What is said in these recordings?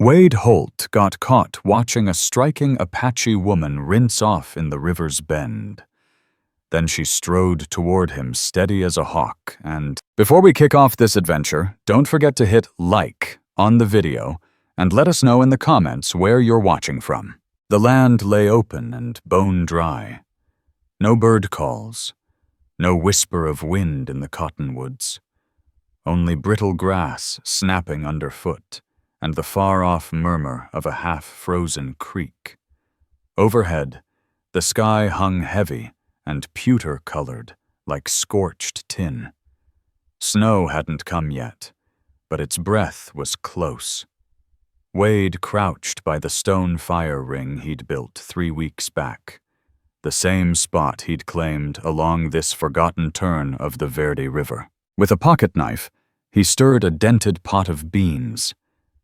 Wade Holt got caught watching a striking Apache woman rinse off in the river's bend. Then she strode toward him steady as a hawk, and before we kick off this adventure, don't forget to hit like on the video and let us know in the comments where you're watching from. The land lay open and bone dry. No bird calls, no whisper of wind in the cottonwoods. Only brittle grass snapping underfoot and the far-off murmur of a half-frozen creek. Overhead, the sky hung heavy and pewter-colored like scorched tin. Snow hadn't come yet, but its breath was close. Wade crouched by the stone fire ring he'd built 3 weeks back, the same spot he'd claimed along this forgotten turn of the Verde River. With a pocket knife, he stirred a dented pot of beans,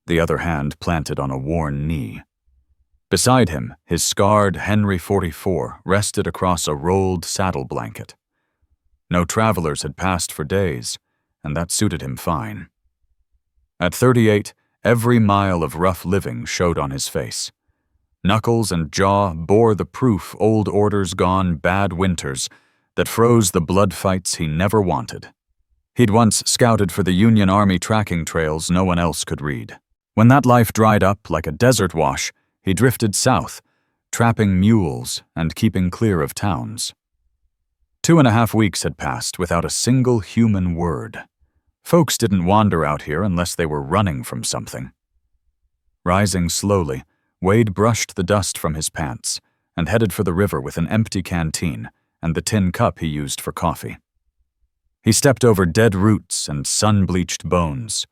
the other hand planted on a worn knee. Beside him, his scarred Henry 44 rested across a rolled saddle blanket. No travelers had passed for days, and that suited him fine. At 38, every mile of rough living showed on his face. Knuckles and jaw bore the proof old orders gone bad winters that froze the blood fights he never wanted. He'd once scouted for the Union Army tracking trails no one else could read. When that life dried up like a desert wash, he drifted south, trapping mules and keeping clear of towns. 2.5 weeks had passed without a single human word. Folks didn't wander out here unless they were running from something. Rising slowly, Wade brushed the dust from his pants and headed for the river with an empty canteen and the tin cup he used for coffee. He stepped over dead roots and sun-bleached bones.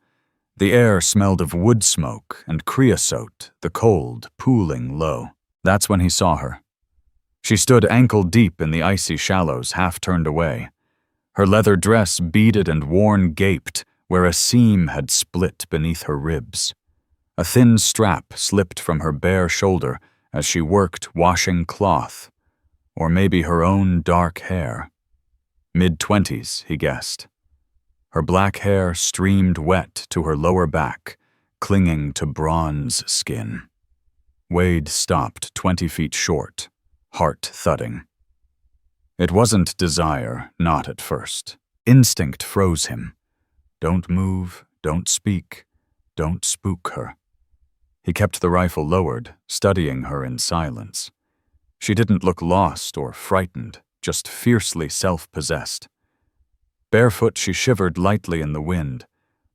The air smelled of wood smoke and creosote, the cold pooling low. That's when he saw her. She stood ankle-deep in the icy shallows, half turned away. Her leather dress, beaded and worn, gaped where a seam had split beneath her ribs. A thin strap slipped from her bare shoulder as she worked washing cloth, or maybe her own dark hair. Mid-20s, he guessed. Her black hair streamed wet to her lower back, clinging to bronze skin. Wade stopped 20 feet short, heart thudding. It wasn't desire, not at first. Instinct froze him. Don't move, don't speak, don't spook her. He kept the rifle lowered, studying her in silence. She didn't look lost or frightened, just fiercely self-possessed. Barefoot, she shivered lightly in the wind,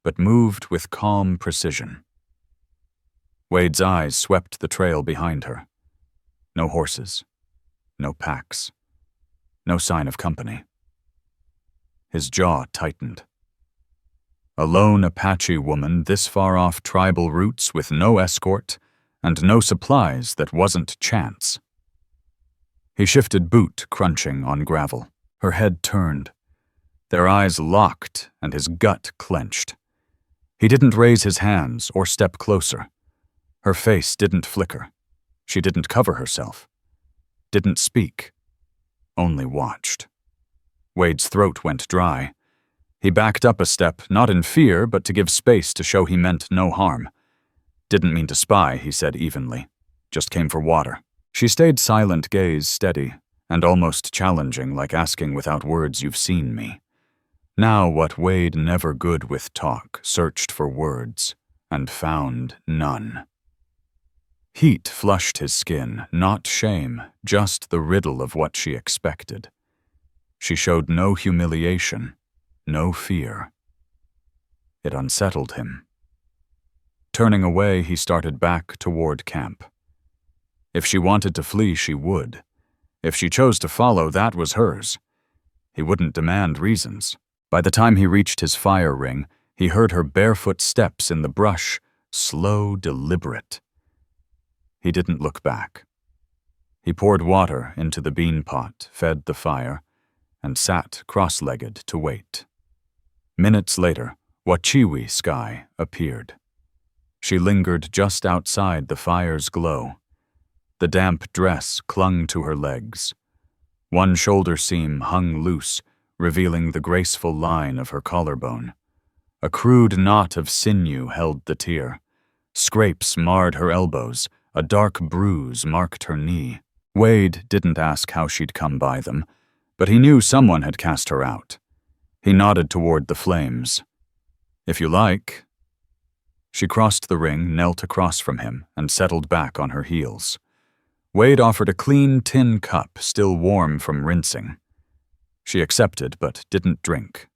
but moved with calm precision. Wade's eyes swept the trail behind her. No horses, no packs. No sign of company. His jaw tightened. A lone Apache woman this far off tribal routes with no escort and no supplies that wasn't chance. He shifted boot, crunching on gravel. Her head turned. Their eyes locked and his gut clenched. He didn't raise his hands or step closer. Her face didn't flicker. She didn't cover herself. Didn't speak. Only watched. Wade's throat went dry. He backed up a step, not in fear, but to give space to show he meant no harm. Didn't mean to spy, he said evenly. Just came for water. She stayed silent, gaze steady, and almost challenging, like asking without words, "You've seen me." Now what Wade, never good with talk, searched for words, and found none. Heat flushed his skin, not shame, just the riddle of what she expected. She showed no humiliation, no fear. It unsettled him. Turning away, he started back toward camp. If she wanted to flee, she would. If she chose to follow, that was hers. He wouldn't demand reasons. By the time he reached his fire ring, he heard her barefoot steps in the brush, slow, deliberate. He didn't look back. He poured water into the bean pot, fed the fire, and sat cross-legged to wait. Minutes later, Wachiwi Sky appeared. She lingered just outside the fire's glow. The damp dress clung to her legs. One shoulder seam hung loose, revealing the graceful line of her collarbone. A crude knot of sinew held the tier. Scrapes marred her elbows, a dark bruise marked her knee. Wade didn't ask how she'd come by them, but he knew someone had cast her out. He nodded toward the flames. "If you like." She crossed the ring, knelt across from him, and settled back on her heels. Wade offered a clean tin cup, still warm from rinsing. She accepted, but didn't drink.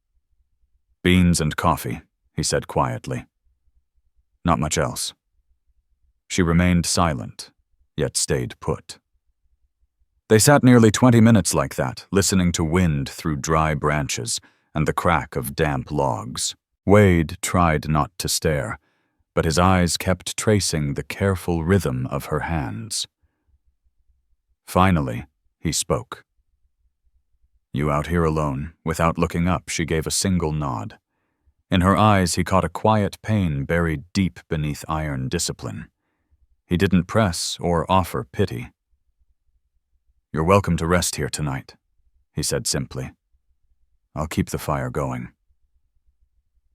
"Beans and coffee," he said quietly. "Not much else." She remained silent, yet stayed put. They sat nearly 20 minutes like that, listening to wind through dry branches and the crack of damp logs. Wade tried not to stare, but his eyes kept tracing the careful rhythm of her hands. Finally, he spoke. "You out here alone?" Without looking up, she gave a single nod. In her eyes, he caught a quiet pain buried deep beneath iron discipline. He didn't press or offer pity. "You're welcome to rest here tonight," he said simply. "I'll keep the fire going."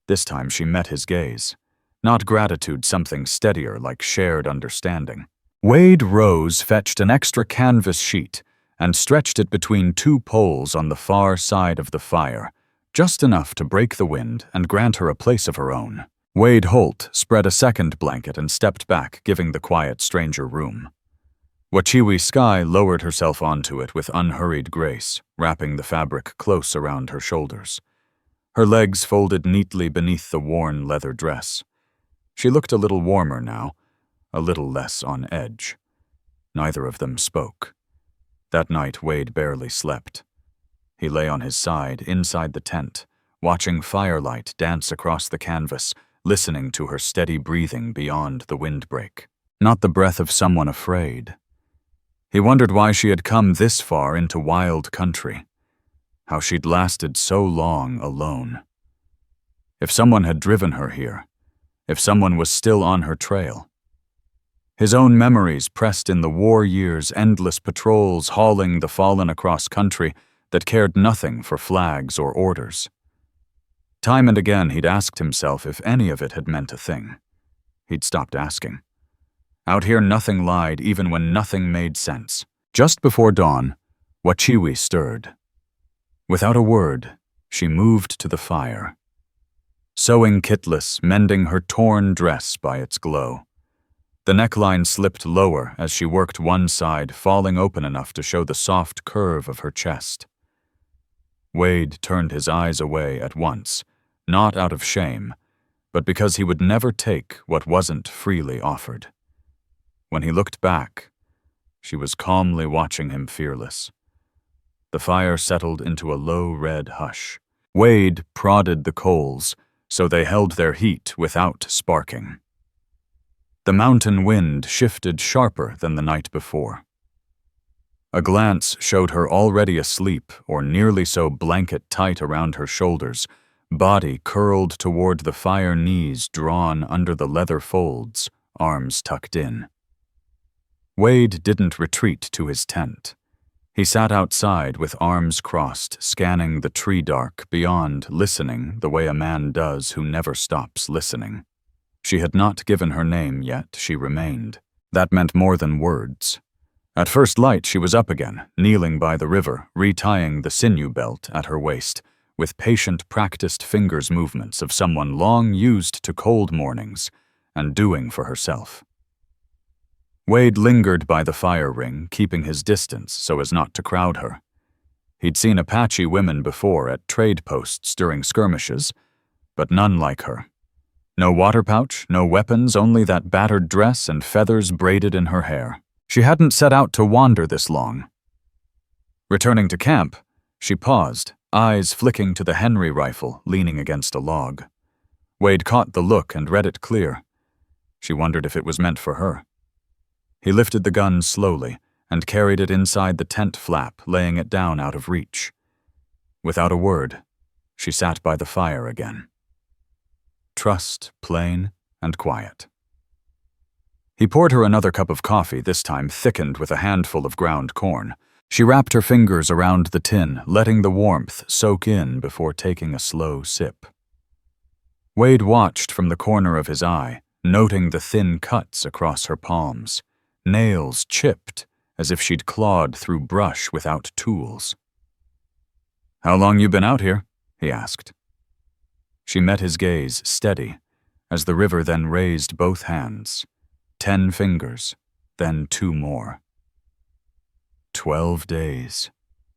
This time she met his gaze. Not gratitude, something steadier, like shared understanding. Wade rose, fetched an extra canvas sheet, and stretched it between two poles on the far side of the fire, just enough to break the wind and grant her a place of her own. Wade Holt spread a second blanket and stepped back, giving the quiet stranger room. Wachiwi Sky lowered herself onto it with unhurried grace, wrapping the fabric close around her shoulders. Her legs folded neatly beneath the worn leather dress. She looked a little warmer now, a little less on edge. Neither of them spoke. That night, Wade barely slept. He lay on his side, inside the tent, watching firelight dance across the canvas, listening to her steady breathing beyond the windbreak. Not the breath of someone afraid. He wondered why she had come this far into wild country, how she'd lasted so long alone. If someone had driven her here, if someone was still on her trail. His own memories pressed in the war years, endless patrols hauling the fallen across country that cared nothing for flags or orders. Time and again he'd asked himself if any of it had meant a thing. He'd stopped asking. Out here nothing lied, even when nothing made sense. Just before dawn, Wachiwi stirred. Without a word, she moved to the fire. Sewing kitless, mending her torn dress by its glow. The neckline slipped lower as she worked one side, falling open enough to show the soft curve of her chest. Wade turned his eyes away at once, not out of shame, but because he would never take what wasn't freely offered. When he looked back, she was calmly watching him, fearless. The fire settled into a low red hush. Wade prodded the coals, so they held their heat without sparking. The mountain wind shifted sharper than the night before. A glance showed her already asleep, or nearly so, blanket tight around her shoulders, body curled toward the fire, knees drawn under the leather folds, arms tucked in. Wade didn't retreat to his tent. He sat outside with arms crossed, scanning the tree dark beyond, listening the way a man does who never stops listening. She had not given her name yet, she remained. That meant more than words. At first light she was up again, kneeling by the river, retying the sinew belt at her waist, with patient, practiced fingers movements of someone long used to cold mornings and doing for herself. Wade lingered by the fire ring, keeping his distance so as not to crowd her. He'd seen Apache women before at trade posts during skirmishes, but none like her. No water pouch, no weapons, only that battered dress and feathers braided in her hair. She hadn't set out to wander this long. Returning to camp, she paused, eyes flicking to the Henry rifle leaning against a log. Wade caught the look and read it clear. She wondered if it was meant for her. He lifted the gun slowly and carried it inside the tent flap, laying it down out of reach. Without a word, she sat by the fire again. Trust, plain, and quiet. He poured her another cup of coffee, this time thickened with a handful of ground corn. She wrapped her fingers around the tin, letting the warmth soak in before taking a slow sip. Wade watched from the corner of his eye noting the thin cuts across her palms, nails chipped as if she'd clawed through brush without tools. "How long you been out here?" he asked. She met his gaze steady, as the river then raised both hands, 10 fingers, then 2 more. 12 days,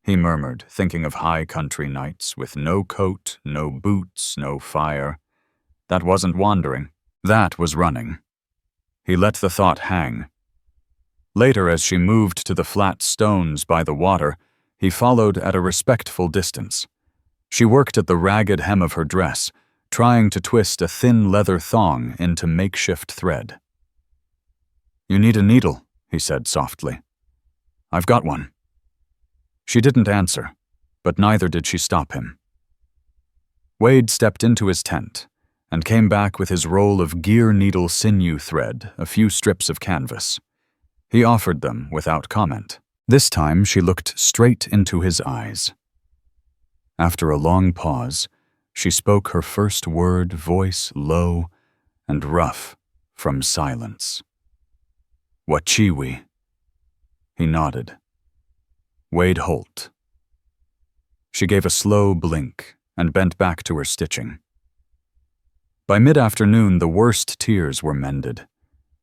he murmured, thinking of high country nights with no coat, no boots, no fire. That wasn't wandering, that was running. He let the thought hang. Later, as she moved to the flat stones by the water, he followed at a respectful distance. She worked at the ragged hem of her dress, trying to twist a thin leather thong into makeshift thread. "You need a needle," he said softly. "I've got one." She didn't answer, but neither did she stop him. Wade stepped into his tent and came back with his roll of gear needle sinew thread, a few strips of canvas. He offered them without comment. This time she looked straight into his eyes. After a long pause, she spoke her first word, voice low and rough from silence. "Wachiwi." He nodded. "Wade Holt." She gave a slow blink and bent back to her stitching. By mid-afternoon, the worst tears were mended.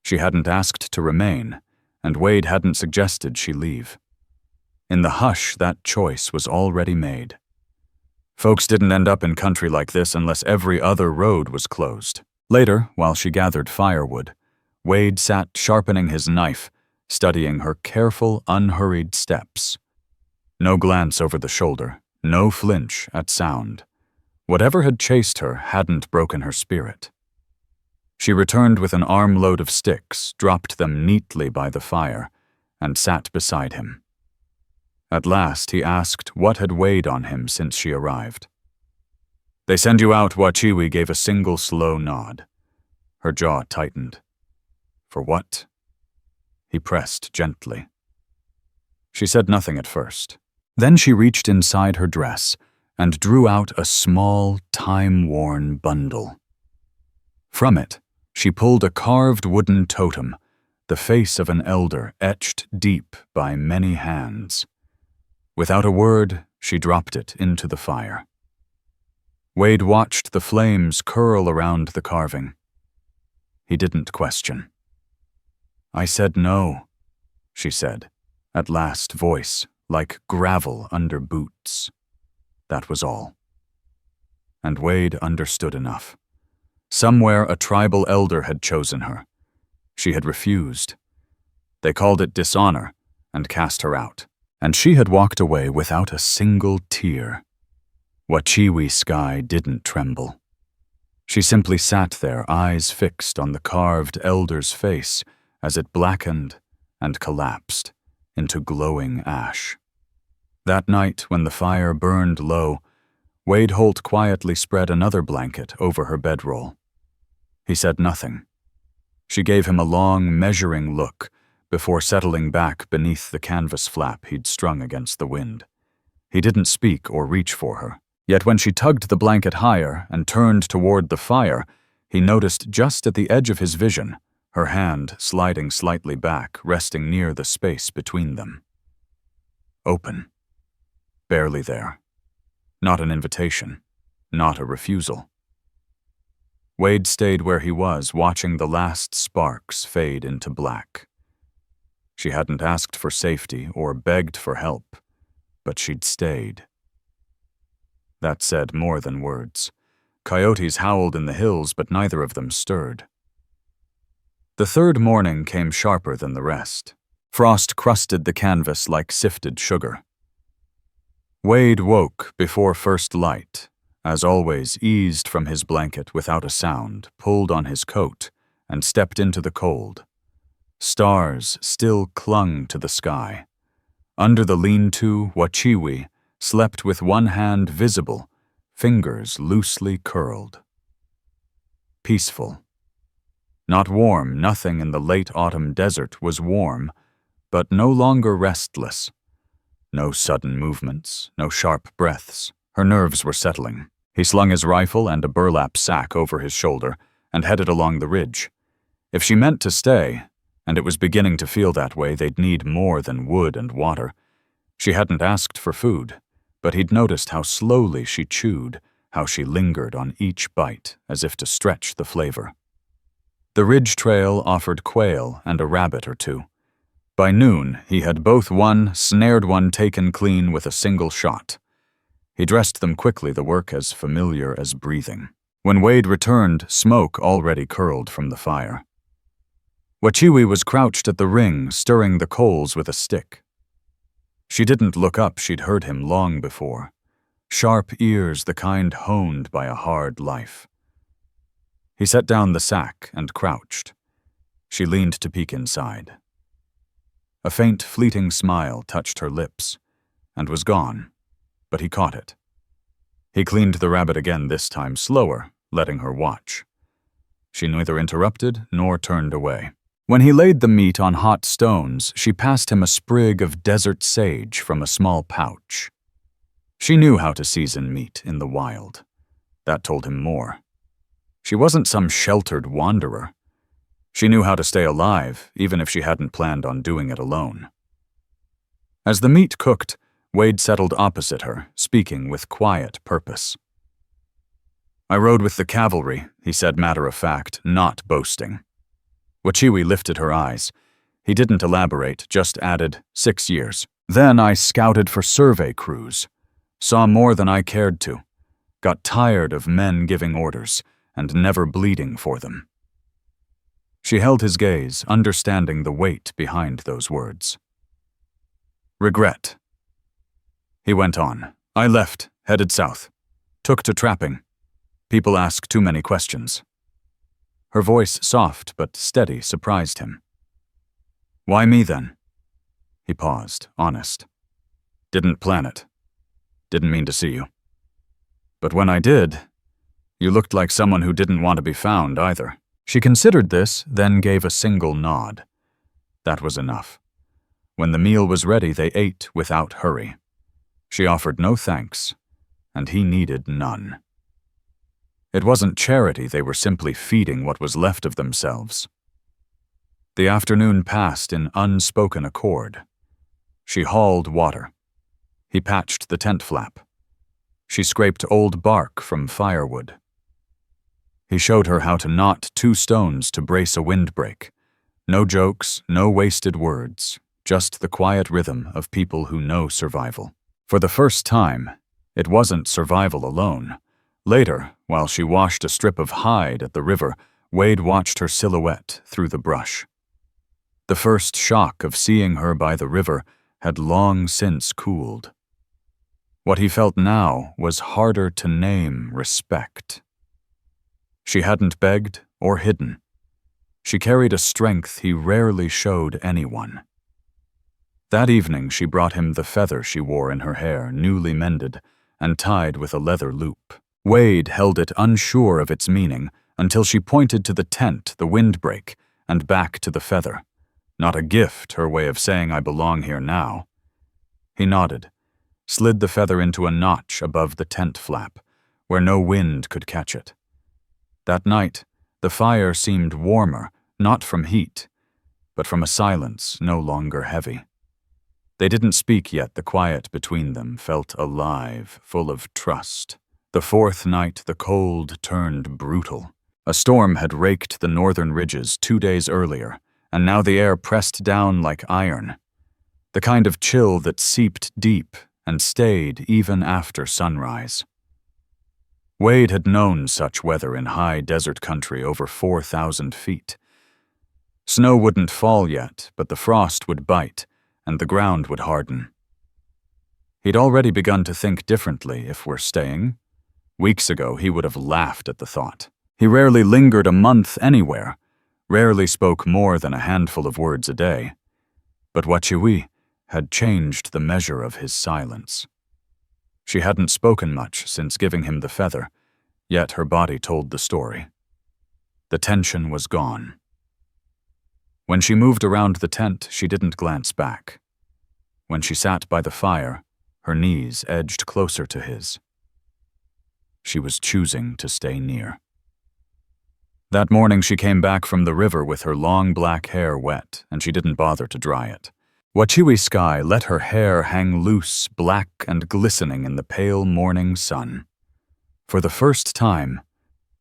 She hadn't asked to remain, and Wade hadn't suggested she leave. In the hush, that choice was already made. Folks didn't end up in country like this unless every other road was closed. Later, while she gathered firewood, Wade sat sharpening his knife, studying her careful, unhurried steps. No glance over the shoulder, no flinch at sound. Whatever had chased her hadn't broken her spirit. She returned with an armload of sticks, dropped them neatly by the fire, and sat beside him. At last he asked what had weighed on him since she arrived. "They send you out," Wachiwi gave a single slow nod. Her jaw tightened. "For what?" He pressed gently. She said nothing at first. Then she reached inside her dress and drew out a small, time-worn bundle. From it, she pulled a carved wooden totem, the face of an elder etched deep by many hands. Without a word, she dropped it into the fire. Wade watched the flames curl around the carving. He didn't question. "I said no," she said, at last, voice like gravel under boots. That was all. And Wade understood enough. Somewhere a tribal elder had chosen her. She had refused. They called it dishonor and cast her out. And she had walked away without a single tear. Wachiwi Sky didn't tremble. She simply sat there, eyes fixed on the carved elder's face as it blackened and collapsed into glowing ash. That night, when the fire burned low, Wade Holt quietly spread another blanket over her bedroll. He said nothing. She gave him a long, measuring look before settling back beneath the canvas flap he'd strung against the wind. He didn't speak or reach for her, yet when she tugged the blanket higher and turned toward the fire, he noticed just at the edge of his vision, her hand sliding slightly back, resting near the space between them. Open. Barely there. Not an invitation. Not a refusal. Wade stayed where he was, watching the last sparks fade into black. She hadn't asked for safety or begged for help, but she'd stayed. That said more than words. Coyotes howled in the hills, but neither of them stirred. The third morning came sharper than the rest. Frost crusted the canvas like sifted sugar. Wade woke before first light, as always eased from his blanket without a sound, pulled on his coat, and stepped into the cold. Stars still clung to the sky. Under the lean-to, Wachiwi slept with one hand visible, fingers loosely curled. Peaceful. Not warm, nothing in the late autumn desert was warm, but no longer restless. No sudden movements, no sharp breaths. Her nerves were settling. He slung his rifle and a burlap sack over his shoulder and headed along the ridge. If she meant to stay, and it was beginning to feel that way, they'd need more than wood and water. She hadn't asked for food, but he'd noticed how slowly she chewed, how she lingered on each bite, as if to stretch the flavor. The ridge trail offered quail and a rabbit or two. By noon, he had both one, snared one taken clean with a single shot. He dressed them quickly, the work as familiar as breathing. When Wade returned, smoke already curled from the fire. Wachiwi was crouched at the ring, stirring the coals with a stick. She didn't look up, she'd heard him long before. Sharp ears, the kind honed by a hard life. He set down the sack and crouched. She leaned to peek inside. A faint, fleeting smile touched her lips, and was gone, but he caught it. He cleaned the rabbit again, this time slower, letting her watch. She neither interrupted nor turned away. When he laid the meat on hot stones, she passed him a sprig of desert sage from a small pouch. She knew how to season meat in the wild. That told him more. She wasn't some sheltered wanderer. She knew how to stay alive, even if she hadn't planned on doing it alone. As the meat cooked, Wade settled opposite her, speaking with quiet purpose. "I rode with the cavalry," he said, matter-of-fact, not boasting. Wachiwi lifted her eyes. He didn't elaborate, just added, 6 years. "Then I scouted for survey crews. Saw more than I cared to. Got tired of men giving orders, and never bleeding for them." She held his gaze, understanding the weight behind those words. "Regret." He went on. "I left, headed south. Took to trapping. People ask too many questions." Her voice, soft but steady, surprised him. "Why me, then?" He paused, honest. "Didn't plan it. Didn't mean to see you. But when I did, you looked like someone who didn't want to be found either." She considered this, then gave a single nod. That was enough. When the meal was ready, they ate without hurry. She offered no thanks, and he needed none. It wasn't charity, they were simply feeding what was left of themselves. The afternoon passed in unspoken accord. She hauled water. He patched the tent flap. She scraped old bark from firewood. He showed her how to knot 2 stones to brace a windbreak. No jokes, no wasted words, just the quiet rhythm of people who know survival. For the first time, it wasn't survival alone. Later, while she washed a strip of hide at the river, Wade watched her silhouette through the brush. The first shock of seeing her by the river had long since cooled. What he felt now was harder to name respect. She hadn't begged or hidden. She carried a strength he rarely showed anyone. That evening she brought him the feather she wore in her hair, newly mended, and tied with a leather loop. Wade held it unsure of its meaning until she pointed to the tent, the windbreak, and back to the feather. Not a gift, her way of saying I belong here now. He nodded, slid the feather into a notch above the tent flap, where no wind could catch it. That night, the fire seemed warmer, not from heat, but from a silence no longer heavy. They didn't speak yet, the quiet between them felt alive, full of trust. The 4th night, the cold turned brutal. A storm had raked the northern ridges 2 days earlier, and now the air pressed down like iron. The kind of chill that seeped deep and stayed even after sunrise. Wade had known such weather in high desert country over 4,000 feet. Snow wouldn't fall yet, but the frost would bite, and the ground would harden. He'd already begun to think differently. If we're staying. Weeks ago, he would have laughed at the thought. He rarely lingered a month anywhere, rarely spoke more than a handful of words a day. But Wachiwi had changed the measure of his silence. She hadn't spoken much since giving him the feather, yet her body told the story. The tension was gone. When she moved around the tent, she didn't glance back. When she sat by the fire, her knees edged closer to his. She was choosing to stay near. That morning she came back from the river with her long black hair wet, and she didn't bother to dry it. Wachiwi Sky let her hair hang loose, black and glistening in the pale morning sun. For the first time,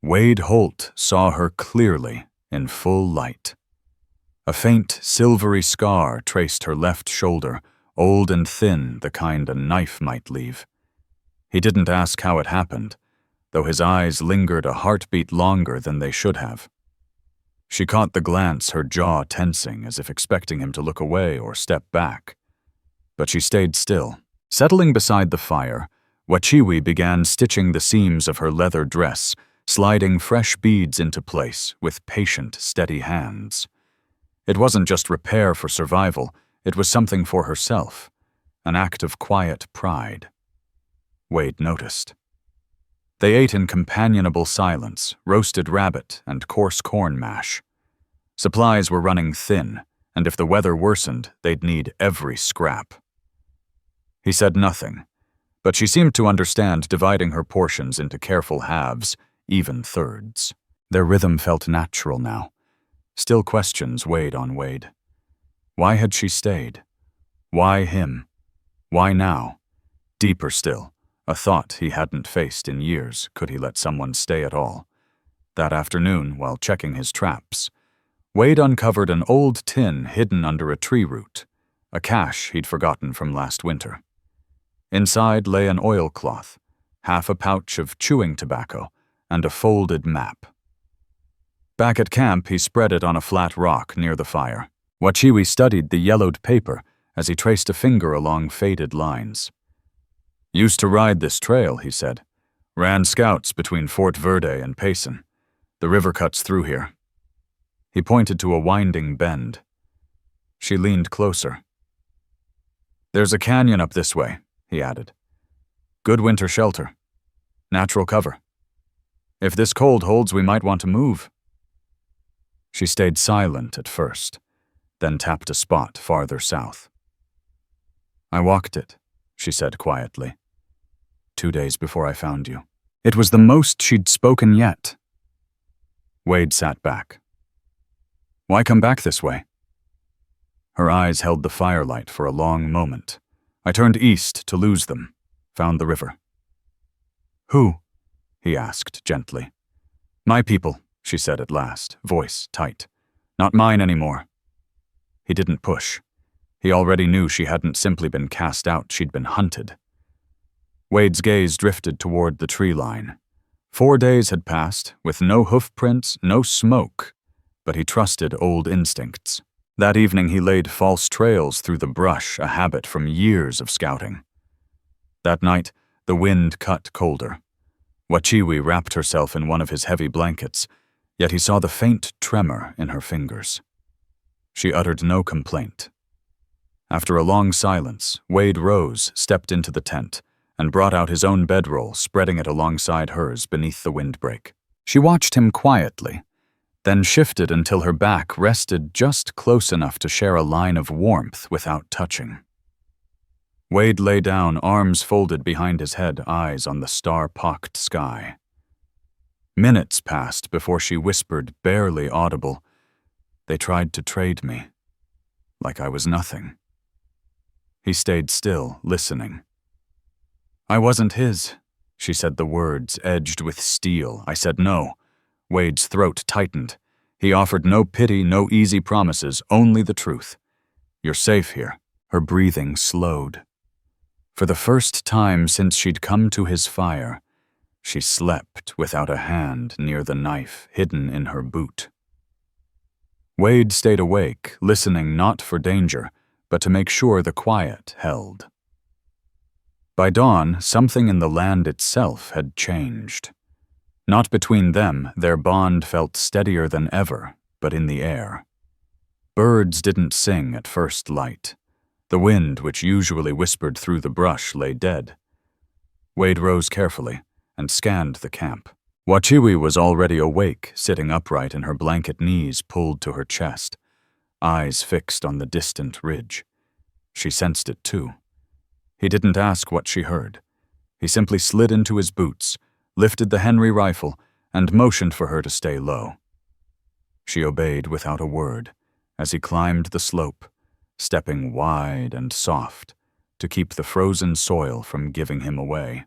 Wade Holt saw her clearly in full light. A faint, silvery scar traced her left shoulder, old and thin, the kind a knife might leave. He didn't ask how it happened, though his eyes lingered a heartbeat longer than they should have. She caught the glance, her jaw tensing, as if expecting him to look away or step back. But she stayed still. Settling beside the fire, Wachiwi began stitching the seams of her leather dress, sliding fresh beads into place with patient, steady hands. It wasn't just repair for survival, it was something for herself, an act of quiet pride. Wade noticed. They ate in companionable silence, roasted rabbit and coarse corn mash. Supplies were running thin, and if the weather worsened, they'd need every scrap. He said nothing, but she seemed to understand, dividing her portions into careful halves, even thirds. Their rhythm felt natural now. Still questions weighed on Wade. Why had she stayed? Why him? Why now? Deeper still, a thought he hadn't faced in years. Could he let someone stay at all? That afternoon, while checking his traps, Wade uncovered an old tin hidden under a tree root, a cache he'd forgotten from last winter. Inside lay an oilcloth, half a pouch of chewing tobacco, and a folded map. Back at camp, he spread it on a flat rock near the fire. Wachiwi studied the yellowed paper as he traced a finger along faded lines. "Used to ride this trail," he said. "Ran scouts between Fort Verde and Payson. The river cuts through here." He pointed to a winding bend. She leaned closer. "There's a canyon up this way," he added. "Good winter shelter. Natural cover. If this cold holds, we might want to move." She stayed silent at first, then tapped a spot farther south. "I walked it," she said quietly. 2 days before I found you." It was the most she'd spoken yet. Wade sat back. "Why come back this way?" Her eyes held the firelight for a long moment. "I turned east to lose them, found the river." "Who?" he asked gently. "My people," she said at last, voice tight. "Not mine anymore." He didn't push. He already knew she hadn't simply been cast out, she'd been hunted. Wade's gaze drifted toward the tree line. 4 days had passed, with no hoof prints, no smoke, but he trusted old instincts. That evening he laid false trails through the brush, a habit from years of scouting. That night, the wind cut colder. Wachiwi wrapped herself in one of his heavy blankets, yet he saw the faint tremor in her fingers. She uttered no complaint. After a long silence, Wade rose, stepped into the tent, and brought out his own bedroll, spreading it alongside hers beneath the windbreak. She watched him quietly, then shifted until her back rested just close enough to share a line of warmth without touching. Wade lay down, arms folded behind his head, eyes on the star-pocked sky. Minutes passed before she whispered, barely audible, "They tried to trade me, like I was nothing." He stayed still, listening. "I wasn't his," she said, the words edged with steel. "I said no." Wade's throat tightened. He offered no pity, no easy promises, only the truth. "You're safe here." Her breathing slowed. For the first time since she'd come to his fire, she slept without a hand near the knife hidden in her boot. Wade stayed awake, listening not for danger, but to make sure the quiet held. By dawn, something in the land itself had changed. Not between them, their bond felt steadier than ever, but in the air. Birds didn't sing at first light. The wind, which usually whispered through the brush, lay dead. Wade rose carefully and scanned the camp. Wachiwi was already awake, sitting upright in her blanket, knees pulled to her chest, eyes fixed on the distant ridge. She sensed it too. He didn't ask what she heard. He simply slid into his boots, lifted the Henry rifle, and motioned for her to stay low. She obeyed without a word as he climbed the slope, stepping wide and soft to keep the frozen soil from giving him away.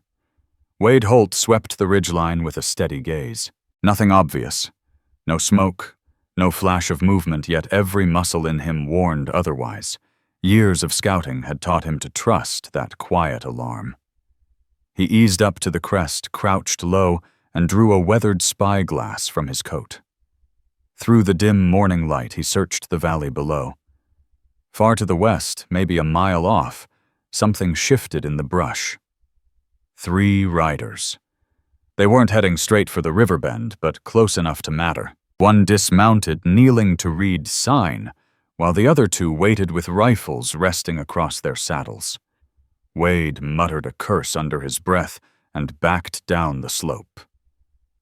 Wade Holt swept the ridgeline with a steady gaze. Nothing obvious. No smoke, no flash of movement, yet every muscle in him warned otherwise. Years of scouting had taught him to trust that quiet alarm. He eased up to the crest, crouched low, and drew a weathered spyglass from his coat. Through the dim morning light, he searched the valley below. Far to the west, maybe a mile off, something shifted in the brush. 3 riders. They weren't heading straight for the river bend, but close enough to matter. One dismounted, kneeling to read sign, while the other 2 waited with rifles resting across their saddles. Wade muttered a curse under his breath and backed down the slope.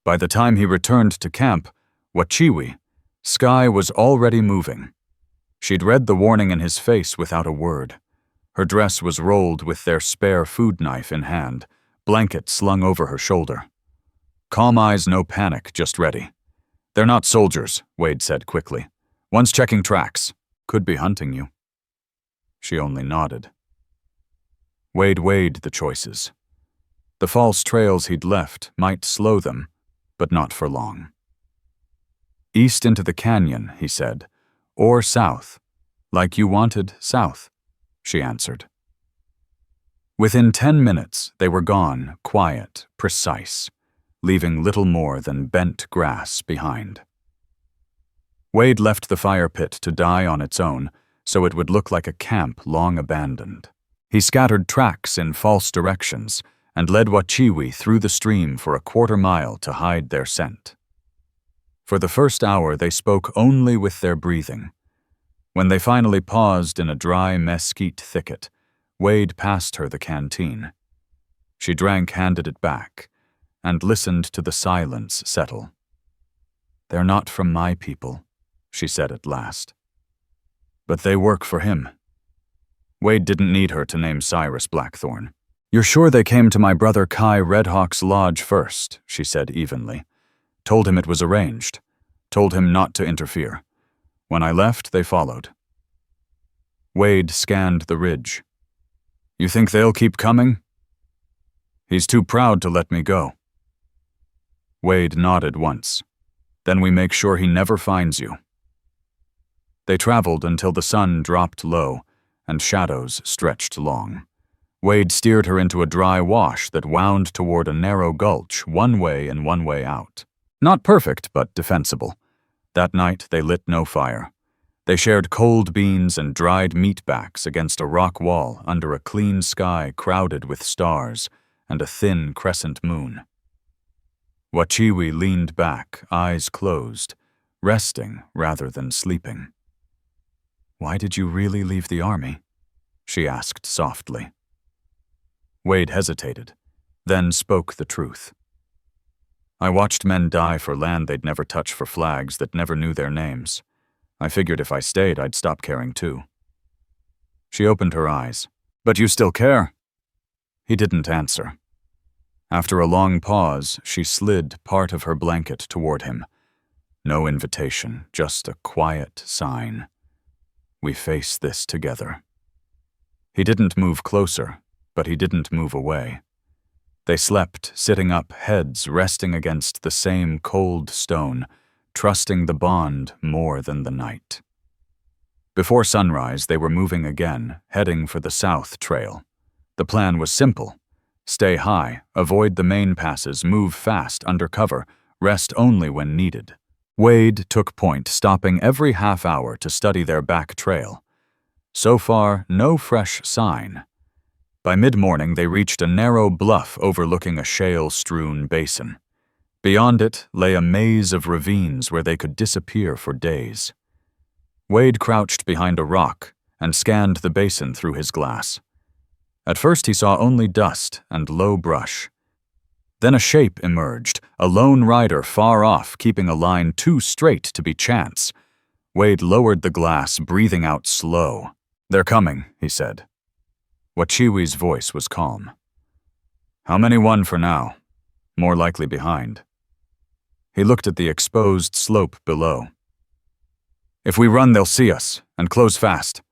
By the time he returned to camp, Wachiwi Sky was already moving. She'd read the warning in his face without a word. Her dress was rolled with their spare food knife in hand, blanket slung over her shoulder. Calm eyes, no panic, just ready. They're not soldiers, Wade said quickly. One's checking tracks. Could be hunting you. She only nodded. Wade weighed the choices. The false trails he'd left might slow them, but not for long. East into the canyon, he said, or south, like you wanted south, she answered. Within 10 minutes, they were gone, quiet, precise, leaving little more than bent grass behind. Wade left the fire pit to die on its own, so it would look like a camp long abandoned. He scattered tracks in false directions and led Wachiwi through the stream for a quarter-mile to hide their scent. For the first hour, they spoke only with their breathing. When they finally paused in a dry mesquite thicket, Wade passed her the canteen. She drank, handed it back, and listened to the silence settle. "They're not from my people," she said at last. "But they work for him." Wade didn't need her to name Cyrus Blackthorn. "You're sure they came to my brother Kai Redhawk's lodge first," she said evenly. "Told him it was arranged. Told him not to interfere. When I left, they followed." Wade scanned the ridge. "You think they'll keep coming?" "He's too proud to let me go." Wade nodded once. "Then we make sure he never finds you." They traveled until the sun dropped low and shadows stretched long. Wade steered her into a dry wash that wound toward a narrow gulch, one way and one way out. Not perfect, but defensible. That night, they lit no fire. They shared cold beans and dried meatbacks against a rock wall under a clean sky crowded with stars and a thin crescent moon. Wachiwi leaned back, eyes closed, resting rather than sleeping. "Why did you really leave the army?" she asked softly. Wade hesitated, then spoke the truth. "I watched men die for land they'd never touch, for flags that never knew their names. I figured if I stayed, I'd stop caring too." She opened her eyes. "But you still care?" He didn't answer. After a long pause, she slid part of her blanket toward him. No invitation, just a quiet sign. "We face this together." He didn't move closer, but he didn't move away. They slept, sitting up, heads resting against the same cold stone, trusting the bond more than the night. Before sunrise, they were moving again, heading for the south trail. The plan was simple. Stay high, avoid the main passes, move fast, under cover, rest only when needed. Wade took point, stopping every half hour to study their back trail. So far, no fresh sign. By mid-morning, they reached a narrow bluff overlooking a shale-strewn basin. Beyond it lay a maze of ravines where they could disappear for days. Wade crouched behind a rock and scanned the basin through his glass. At first he saw only dust and low brush. Then a shape emerged, a lone rider far off, keeping a line too straight to be chance. Wade lowered the glass, breathing out slow. "They're coming," he said. Wachiwi's voice was calm. "How many won for now? More likely behind." He looked at the exposed slope below. If we run, they'll see us, and close fast.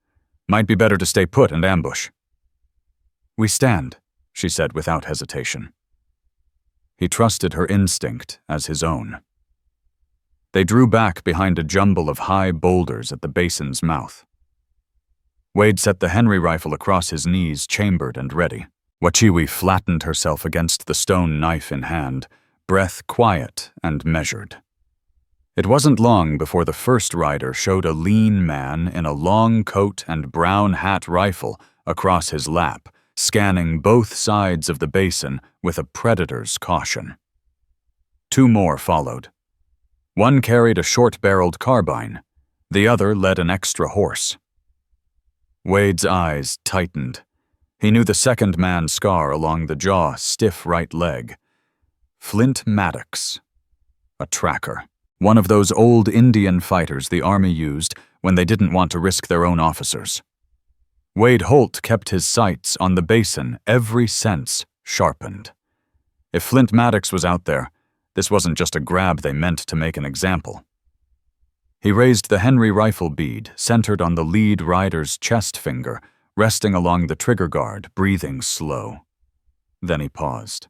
Might be better to stay put and ambush. We stand, she said without hesitation. He trusted her instinct as his own. They drew back behind a jumble of high boulders at the basin's mouth. Wade set the Henry rifle across his knees, chambered and ready. Wachiwi flattened herself against the stone, knife in hand, breath quiet and measured. It wasn't long before the first rider showed a lean man in a long coat and brown hat rifle across his lap, scanning both sides of the basin with a predator's caution. Two more followed. One carried a short-barreled carbine, the other led an extra horse. Wade's eyes tightened. He knew the second man's scar along the jaw, stiff right leg. Flint Maddox. A tracker. One of those old Indian fighters the Army used when they didn't want to risk their own officers. Wade Holt kept his sights on the basin, every sense sharpened. If Flint Maddox was out there, this wasn't just a grab they meant to make an example. He raised the Henry rifle bead, centered on the lead rider's chest finger, resting along the trigger guard, breathing slow. Then he paused.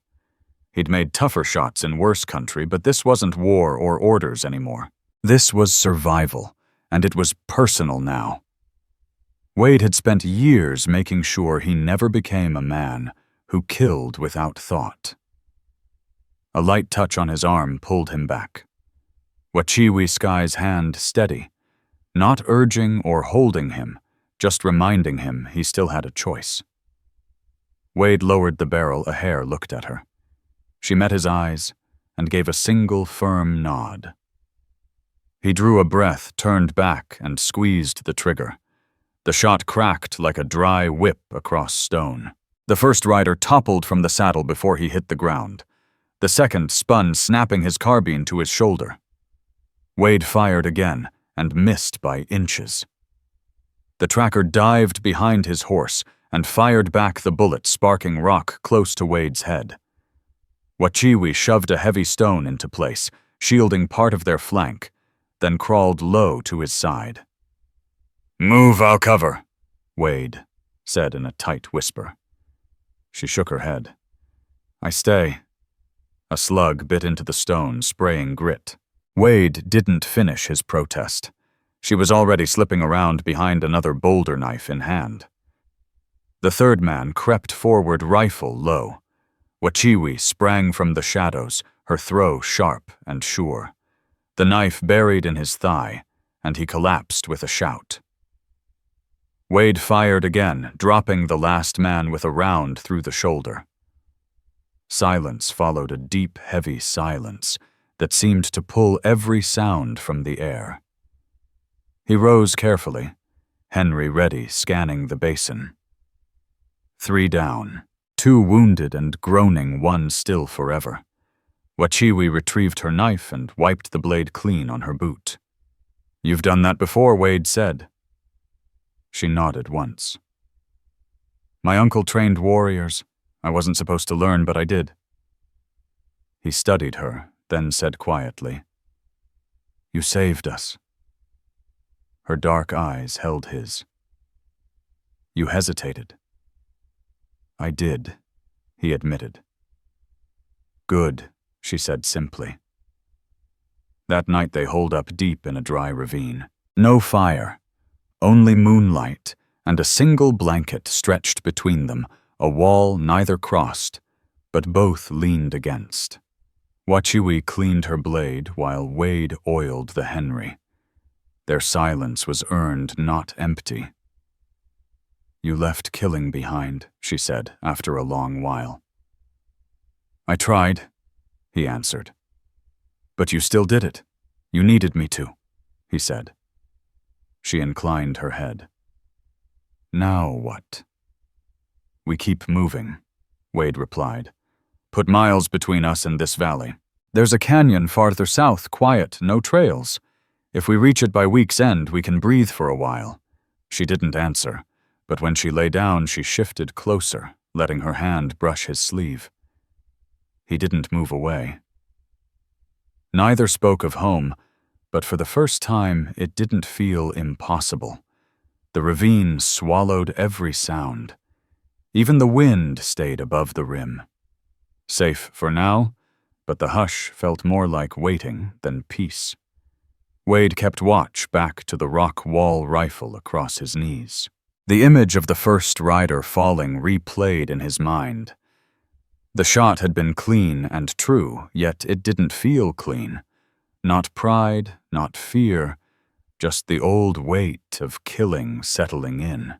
He'd made tougher shots in worse country, but this wasn't war or orders anymore. This was survival, and it was personal now. Wade had spent years making sure he never became a man who killed without thought. A light touch on his arm pulled him back. Wachiwi Sky's hand steady, not urging or holding him, just reminding him he still had a choice. Wade lowered the barrel. A hair looked at her. She met his eyes and gave a single firm nod. He drew a breath, turned back, and squeezed the trigger. The shot cracked like a dry whip across stone. The first rider toppled from the saddle before he hit the ground. The second spun, snapping his carbine to his shoulder. Wade fired again and missed by inches. The tracker dived behind his horse and fired back the bullet, sparking rock close to Wade's head. Wachiwi shoved a heavy stone into place, shielding part of their flank, then crawled low to his side. "Move, I'll cover," Wade said in a tight whisper. She shook her head. "I stay." A slug bit into the stone, spraying grit. Wade didn't finish his protest. She was already slipping around behind another boulder, knife in hand. The third man crept forward, rifle low. Wachiwi sprang from the shadows, her throw sharp and sure. The knife buried in his thigh, and he collapsed with a shout. Wade fired again, dropping the last man with a round through the shoulder. Silence followed, a deep, heavy silence that seemed to pull every sound from the air. He rose carefully, Henry ready, scanning the basin. 3 down, 2 wounded and groaning, 1 still forever. Wachiwi retrieved her knife and wiped the blade clean on her boot. "You've done that before," Wade said. She nodded once. "My uncle trained warriors. I wasn't supposed to learn, but I did." He studied her, then said quietly, "You saved us." Her dark eyes held his. "You hesitated." "I did," he admitted. "Good," she said simply. That night they holed up deep in a dry ravine. No fire, only moonlight and a single blanket stretched between them, a wall neither crossed, but both leaned against. Wachiwi cleaned her blade while Wade oiled the Henry. Their silence was earned, not empty. "You left killing behind," she said after a long while. "I tried," he answered. "But you still did it. You needed me to," he said. She inclined her head. "Now what?" "We keep moving," Wade replied. "Put miles between us and this valley. There's a canyon farther south, quiet, no trails. If we reach it by week's end, we can breathe for a while." She didn't answer, but when she lay down, she shifted closer, letting her hand brush his sleeve. He didn't move away. Neither spoke of home, but for the first time it didn't feel impossible. The ravine swallowed every sound. Even the wind stayed above the rim. Safe for now, but the hush felt more like waiting than peace. Wade kept watch back to the rock wall rifle across his knees. The image of the first rider falling replayed in his mind. The shot had been clean and true, yet it didn't feel clean. Not pride, not fear, just the old weight of killing settling in.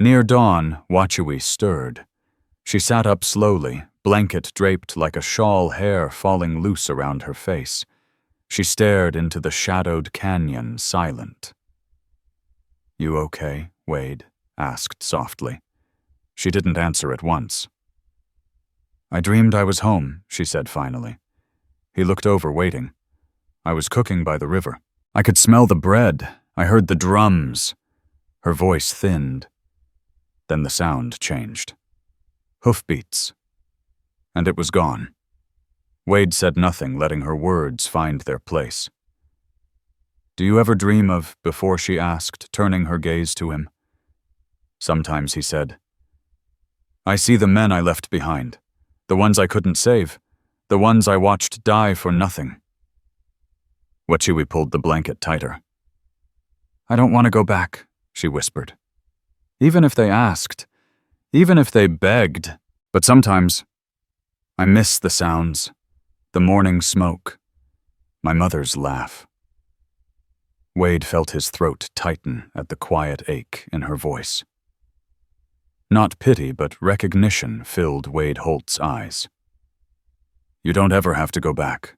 Near dawn, Wachiwi stirred. She sat up slowly, blanket draped like a shawl, hair falling loose around her face. She stared into the shadowed canyon, silent. "You okay?" Wade asked softly. She didn't answer at once. "I dreamed I was home," she said finally. He looked over, waiting. "I was cooking by the river. I could smell the bread. I heard the drums." Her voice thinned. Then the sound changed. Hoofbeats. And it was gone. Wade said nothing, letting her words find their place. "Do you ever dream of," before she asked, turning her gaze to him. "Sometimes," he said. "I see the men I left behind, the ones I couldn't save, the ones I watched die for nothing." Wachiwi pulled the blanket tighter. "I don't want to go back," she whispered. "Even if they asked, even if they begged, but sometimes I miss the sounds, the morning smoke, my mother's laugh." Wade felt his throat tighten at the quiet ache in her voice. Not pity, but recognition filled Wade Holt's eyes. "You don't ever have to go back,"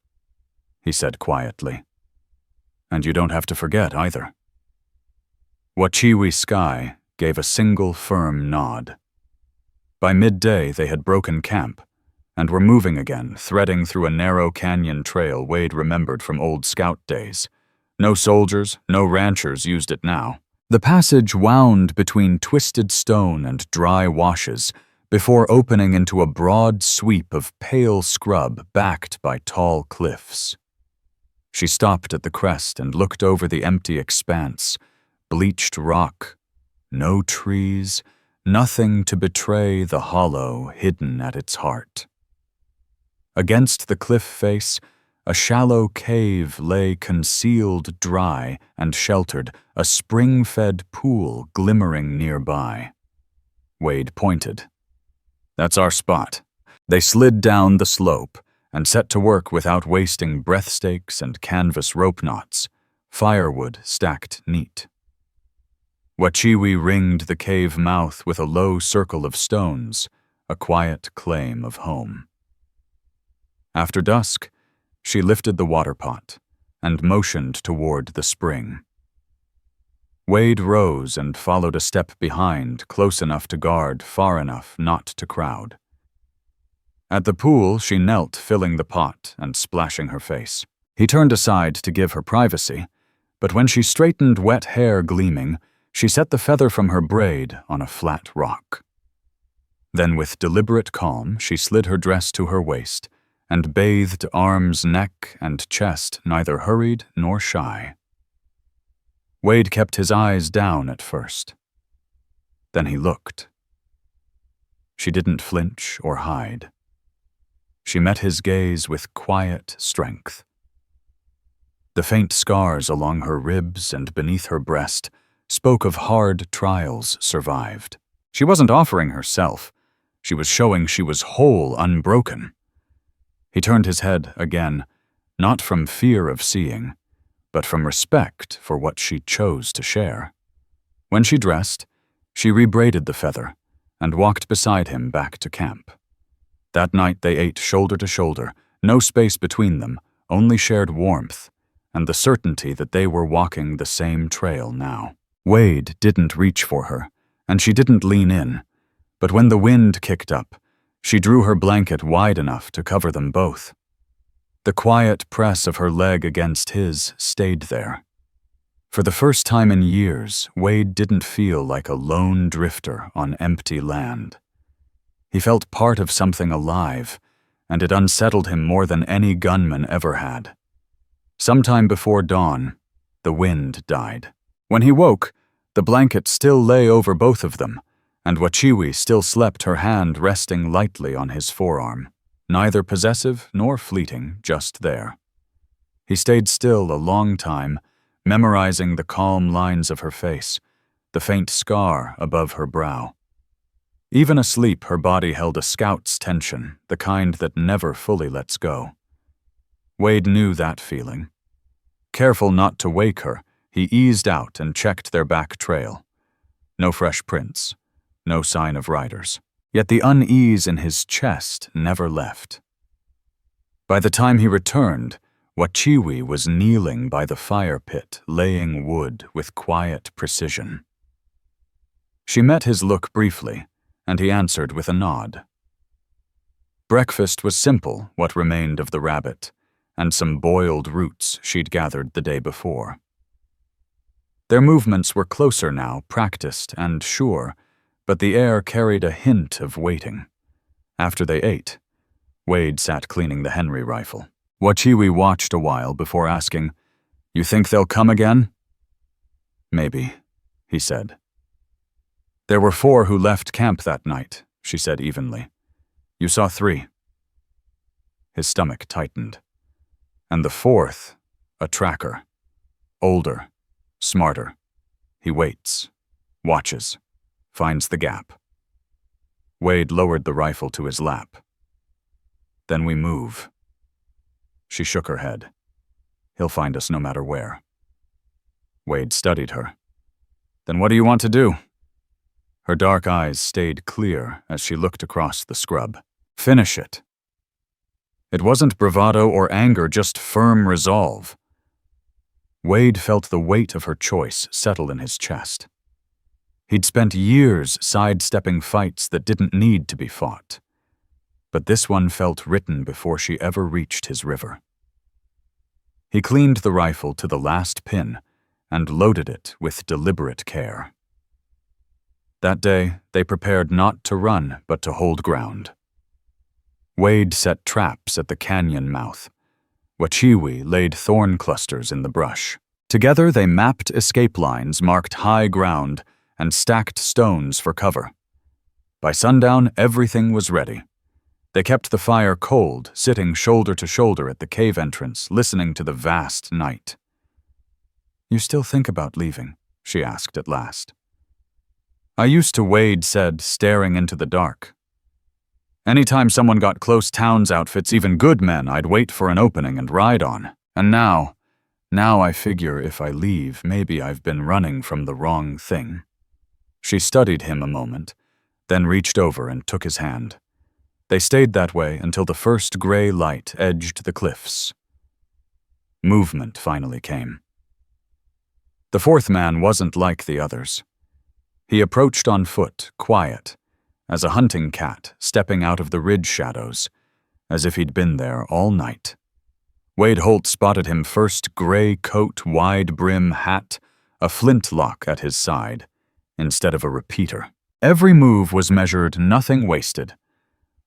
he said quietly. "And you don't have to forget either." Wachiwi Sky gave a single firm nod. By midday, they had broken camp and were moving again, threading through a narrow canyon trail Wade remembered from old scout days. No soldiers, no ranchers used it now. The passage wound between twisted stone and dry washes before opening into a broad sweep of pale scrub backed by tall cliffs. She stopped at the crest and looked over the empty expanse. Bleached rock, no trees, nothing to betray the hollow hidden at its heart. Against the cliff face, a shallow cave lay concealed, dry and sheltered, a spring-fed pool glimmering nearby. Wade pointed. "That's our spot." They slid down the slope and set to work without wasting breath stakes and canvas rope knots, firewood stacked neat. Wachiwi ringed the cave mouth with a low circle of stones, a quiet claim of home. After dusk, she lifted the water pot and motioned toward the spring. Wade rose and followed a step behind, close enough to guard, far enough not to crowd. At the pool, she knelt, filling the pot and splashing her face. He turned aside to give her privacy, but when she straightened, wet hair gleaming, she set the feather from her braid on a flat rock. Then with deliberate calm, she slid her dress to her waist and bathed arms, neck, and chest, neither hurried nor shy. Wade kept his eyes down at first. Then he looked. She didn't flinch or hide. She met his gaze with quiet strength. The faint scars along her ribs and beneath her breast spoke of hard trials survived. She wasn't offering herself. She was showing she was whole, unbroken. He turned his head again, not from fear of seeing, but from respect for what she chose to share. When she dressed, she rebraided the feather and walked beside him back to camp. That night they ate shoulder to shoulder, no space between them, only shared warmth, and the certainty that they were walking the same trail now. Wade didn't reach for her, and she didn't lean in, but when the wind kicked up, she drew her blanket wide enough to cover them both. The quiet press of her leg against his stayed there. For the first time in years, Wade didn't feel like a lone drifter on empty land. He felt part of something alive, and it unsettled him more than any gunman ever had. Sometime before dawn, the wind died. When he woke, the blanket still lay over both of them, and Wachiwi still slept, her hand resting lightly on his forearm, neither possessive nor fleeting, just there. He stayed still a long time, memorizing the calm lines of her face, the faint scar above her brow. Even asleep, her body held a scout's tension, the kind that never fully lets go. Wade knew that feeling. Careful not to wake her, he eased out and checked their back trail. No fresh prints, no sign of riders. Yet the unease in his chest never left. By the time he returned, Wachiwi was kneeling by the fire pit, laying wood with quiet precision. She met his look briefly, and he answered with a nod. Breakfast was simple, what remained of the rabbit, and some boiled roots she'd gathered the day before. Their movements were closer now, practiced and sure, but the air carried a hint of waiting. After they ate, Wade sat cleaning the Henry rifle. Wachiwi watched a while before asking, "You think they'll come again?" "Maybe," he said. "There were 4 who left camp that night," she said evenly. "You saw 3. His stomach tightened. "And the 4th, a tracker. Older, smarter. He waits, watches, finds the gap." Wade lowered the rifle to his lap. "Then we move." She shook her head. "He'll find us no matter where." Wade studied her. "Then what do you want to do?" Her dark eyes stayed clear as she looked across the scrub. "Finish it." It wasn't bravado or anger, just firm resolve. Wade felt the weight of her choice settle in his chest. He'd spent years sidestepping fights that didn't need to be fought. But this one felt written before she ever reached his river. He cleaned the rifle to the last pin and loaded it with deliberate care. That day, they prepared not to run, but to hold ground. Wade set traps at the canyon mouth. Wachiwi laid thorn clusters in the brush. Together, they mapped escape lines, marked high ground, and stacked stones for cover. By sundown, everything was ready. They kept the fire cold, sitting shoulder to shoulder at the cave entrance, listening to the vast night. "You still think about leaving?" she asked at last. "I used to," Wade said, staring into the dark. "Anytime someone got close towns outfits, even good men, I'd wait for an opening and ride on. And now I figure if I leave, maybe I've been running from the wrong thing." She studied him a moment, then reached over and took his hand. They stayed that way until the first gray light edged the cliffs. Movement finally came. The 4th man wasn't like the others. He approached on foot, quiet, as a hunting cat stepping out of the ridge shadows, as if he'd been there all night. Wade Holt spotted him first, gray coat, wide brim hat, a flintlock at his side, instead of a repeater. Every move was measured, nothing wasted.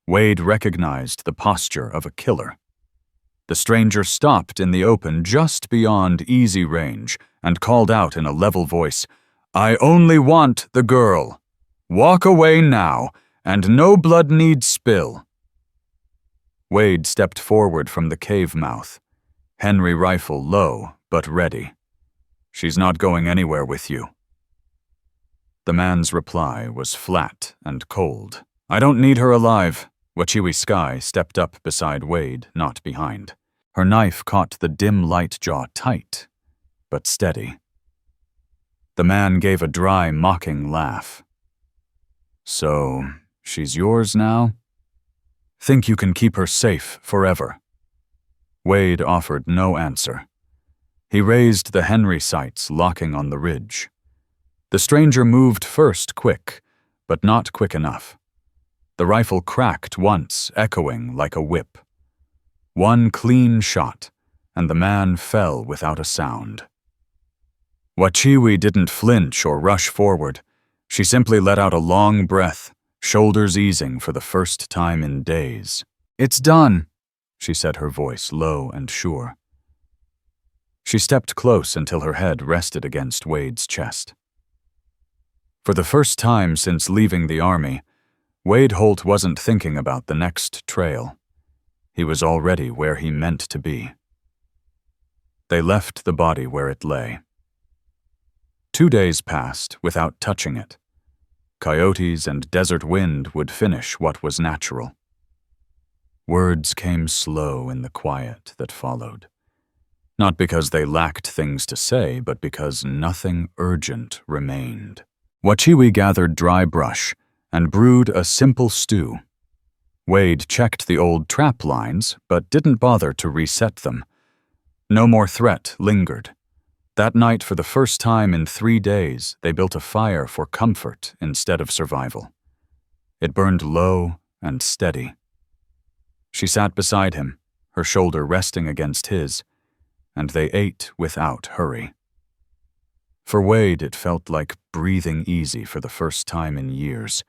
Wade recognized the posture of a killer. The stranger stopped in the open just beyond easy range and called out in a level voice, "I only want the girl. Walk away now, and no blood need spill." Wade stepped forward from the cave mouth, Henry rifle low but ready. "She's not going anywhere with you." The man's reply was flat and cold. "I don't need her alive." Wachiwi Sky stepped up beside Wade, not behind. Her knife caught the dim light jaw tight, but steady. The man gave a dry, mocking laugh. "So, she's yours now? Think you can keep her safe forever?" Wade offered no answer. He raised the Henry sights, locking on the ridge. The stranger moved first, quick, but not quick enough. The rifle cracked once, echoing like a whip. One clean shot, and the man fell without a sound. Wachiwi didn't flinch or rush forward. She simply let out a long breath, shoulders easing for the first time in days. "It's done," she said, her voice low and sure. She stepped close until her head rested against Wade's chest. For the first time since leaving the army, Wade Holt wasn't thinking about the next trail. He was already where he meant to be. They left the body where it lay. 2 days passed without touching it. Coyotes and desert wind would finish what was natural. Words came slow in the quiet that followed. Not because they lacked things to say, but because nothing urgent remained. Wachiwi gathered dry brush and brewed a simple stew. Wade checked the old trap lines, but didn't bother to reset them. No more threat lingered. That night, for the first time in 3 days, they built a fire for comfort instead of survival. It burned low and steady. She sat beside him, her shoulder resting against his, and they ate without hurry. For Wade, it felt like breathing easy for the first time in years.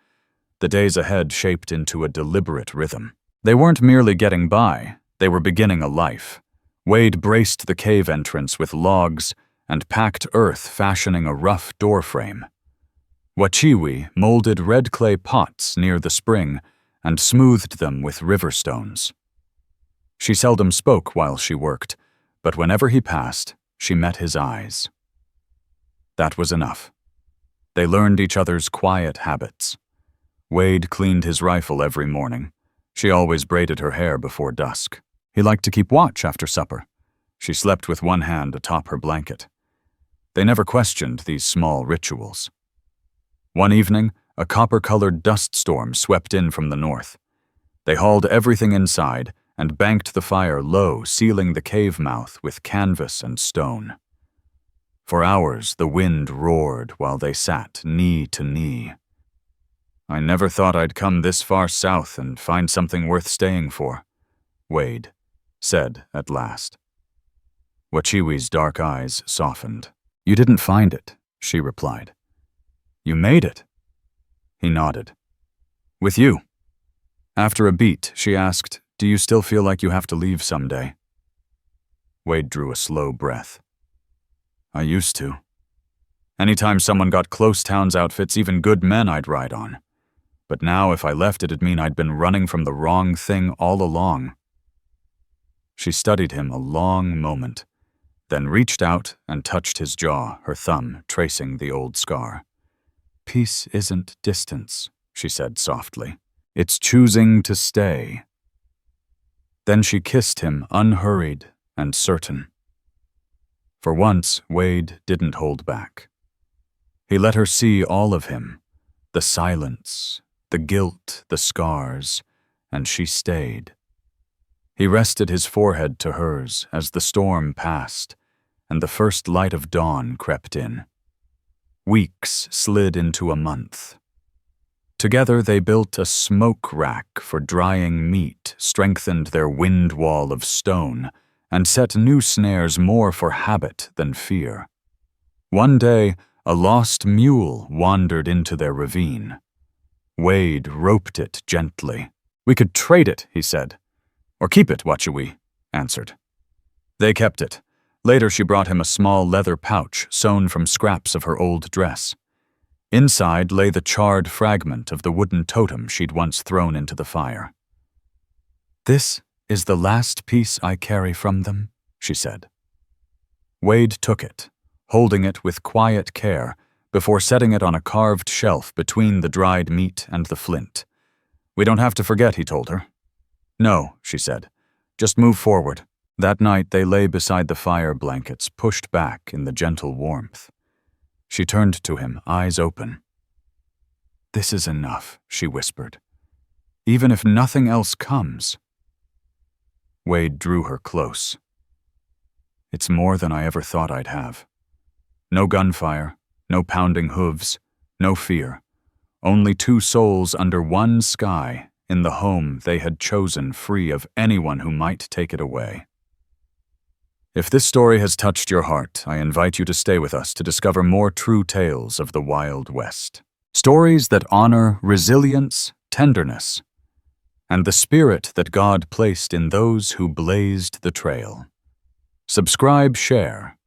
The days ahead shaped into a deliberate rhythm. They weren't merely getting by, they were beginning a life. Wade braced the cave entrance with logs and packed earth fashioning a rough doorframe. Wachiwi molded red clay pots near the spring and smoothed them with river stones. She seldom spoke while she worked, but whenever he passed, she met his eyes. That was enough. They learned each other's quiet habits. Wade cleaned his rifle every morning. She always braided her hair before dusk. He liked to keep watch after supper. She slept with one hand atop her blanket. They never questioned these small rituals. One evening, a copper-colored dust storm swept in from the north. They hauled everything inside and banked the fire low, sealing the cave mouth with canvas and stone. For hours, the wind roared while they sat knee to knee. "I never thought I'd come this far south and find something worth staying for," Wade said at last. Wachiwi's dark eyes softened. "You didn't find it," she replied. "You made it." He nodded. "With you." After a beat, she asked, "Do you still feel like you have to leave someday?" Wade drew a slow breath. "I used to. Anytime someone got close town's outfits, even good men I'd ride on. But now if I left it'd mean I'd been running from the wrong thing all along." She studied him a long moment, then reached out and touched his jaw, her thumb tracing the old scar. "Peace isn't distance," she said softly. "It's choosing to stay." Then she kissed him, unhurried and certain. For once, Wade didn't hold back. He let her see all of him, the silence, the guilt, the scars, and she stayed. He rested his forehead to hers as the storm passed, and the first light of dawn crept in. Weeks slid into a month. Together they built a smoke rack for drying meat, strengthened their wind wall of stone, and set new snares more for habit than fear. One day, a lost mule wandered into their ravine. Wade roped it gently. "We could trade it," he said. "Or keep it," Wachiwi answered. They kept it. Later she brought him a small leather pouch sewn from scraps of her old dress. Inside lay the charred fragment of the wooden totem she'd once thrown into the fire. "This is the last piece I carry from them," she said. Wade took it, holding it with quiet care before setting it on a carved shelf between the dried meat and the flint. "We don't have to forget," he told her. "No," she said. "Just move forward." That night they lay beside the fire blankets, pushed back in the gentle warmth. She turned to him, eyes open. "This is enough," she whispered. "Even if nothing else comes." Wade drew her close. "It's more than I ever thought I'd have. No gunfire, no pounding hooves, no fear. Only 2 souls under one sky in the home they had chosen, free of anyone who might take it away." If this story has touched your heart, I invite you to stay with us to discover more true tales of the Wild West. Stories that honor resilience, tenderness, and the spirit that God placed in those who blazed the trail. Subscribe, share.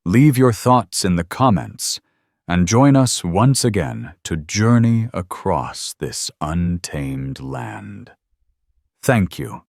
Leave your thoughts in the comments, and join us once again to journey across this untamed land. Thank you.